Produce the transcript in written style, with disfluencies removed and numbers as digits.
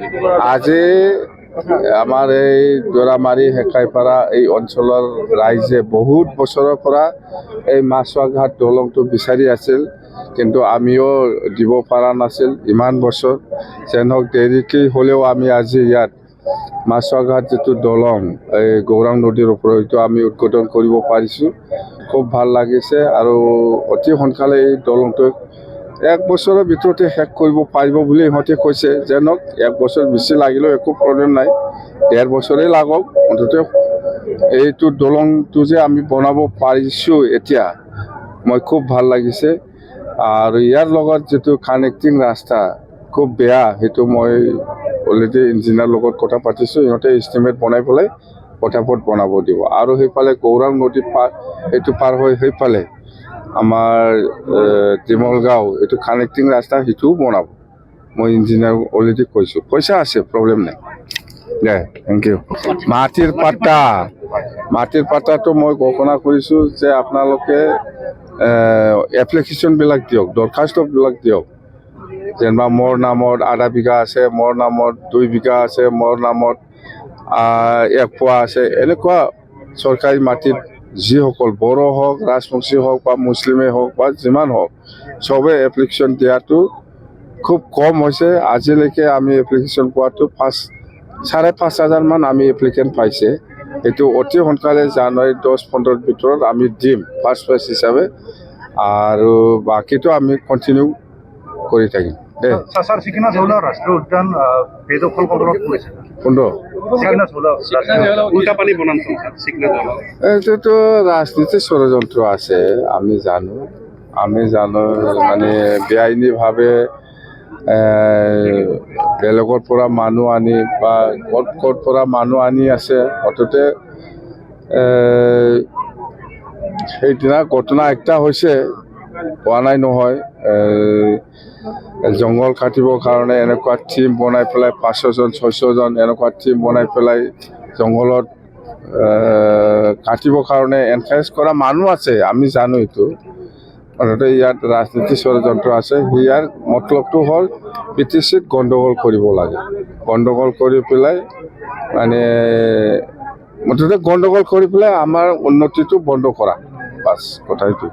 আজি আমাৰ এই দৰামাৰী হেকাইপাৰা এই অঞ্চলৰ ৰাইজে বহুত বছৰৰ পৰা এই মাছুৱাঘাট দলংটো বিচাৰি আছিল, কিন্তু আমিও দিব পৰা নাছিল ইমান বছৰ। যেন হওক দেৰিকৈ হ'লেও আমি আজি ইয়াত মাছুৱাঘাট যিটো দলং এই গৌৰাং নদীৰ ওপৰত এইটো আমি উদ্বোধন কৰিব পাৰিছোঁ। খুব ভাল লাগিছে আৰু অতি সোনকালে এই দলংটো 1 বছৰৰ ভিতৰতে শেষ কৰিব পাৰিব বুলি ইহঁতে কৈছে। যেনক 1 বছৰ বেছি লাগিলেও একো প্ৰব্লেম নাই, 1.5 বছৰেই লাগক। মুঠতে এইটো দলংটো যে আমি বনাব পাৰিছোঁ এতিয়া, মই খুব ভাল লাগিছে। আৰু ইয়াৰ লগত যিটো কানেক্টিং ৰাস্তা খুব বেয়া, সেইটো মই অলৰেডি ইঞ্জিনিয়াৰৰ লগত কথা পাতিছোঁ। ইহঁতে এষ্টিমেট বনাই পেলাই পটাপট বনাব দিব। আৰু সেইফালে গৌৰাং নদী এইটো পাৰ হৈ সেইফালে আমাৰ তিমলগাঁও এইটো কানেক্টিং ৰাস্তা সেইটোও বনাব। মই ইঞ্জিনিয়াৰ অলৰেডি কৈছোঁ, পইচা আছে, প্ৰব্লেম নাই। দে, থেংক ইউ। মাটিৰ পাট্টাটো মই ঘোষণা কৰিছোঁ যে আপোনালোকে এপ্লিকেশ্যনবিলাক দিয়ক, দৰখাস্তবিলাক দিয়ক। যেনিবা মোৰ নামত আধা বিঘা আছে, মোৰ নামত 2 বিঘা আছে, মোৰ নামত 1 পোৱা আছে। এনেকুৱা চৰকাৰী মাটিত যিসকল বড়ো হওক, ৰাজবংশী হওক বা মুছলিমেই হওক বা যিমান হওক, চবে এপ্লিকেশ্যন দিয়াটো খুব কম হৈছে। আজিলৈকে আমি এপ্লিকেশ্যন পোৱাটো 5,500 মান আমি এপ্লিকেণ্ট পাইছে। এইটো অতি সোনকালে জানুৱাৰী 10-15 ভিতৰত আমি দিম ফাৰ্ষ্ট ফেজ হিচাপে, আৰু বাকীটো আমি কণ্টিনিউ কৰি থাকিম। দে ৰাষ্ট্ৰীয় উদ্যান বেদখল কৰিছে। এইটোতো ৰাজনীতিৰ ষড়যন্ত্ৰ আছে, আমি জানো মানে বেআইনীভাৱে বেলেগৰ পৰা মানুহ আনি বা ক'ত পৰা মানুহ আনি আছে। অথতে সেইদিনা ঘটনা একটা হৈছে, হোৱা নাই নহয়। জংঘল কাটিবৰ কাৰণে এনেকুৱা টিম বনাই পেলাই 500জন 600জন এনেকুৱা টিম বনাই পেলাই জংঘলত কাটিবৰ কাৰণে এনকাৰেজ কৰা মানুহ আছে, আমি জানো এইটো। মুঠতে ইয়াত ৰাজনীতি ষড়যন্ত্ৰ আছে। ইয়াৰ মতলবটো হ'ল PTCত গণ্ডগোল কৰিব লাগে, গণ্ডগোল কৰি পেলাই মানে মুঠতে গণ্ডগোল কৰি পেলাই আমাৰ উন্নতিটো বন্ধ কৰা, বাছ কথা এইটো।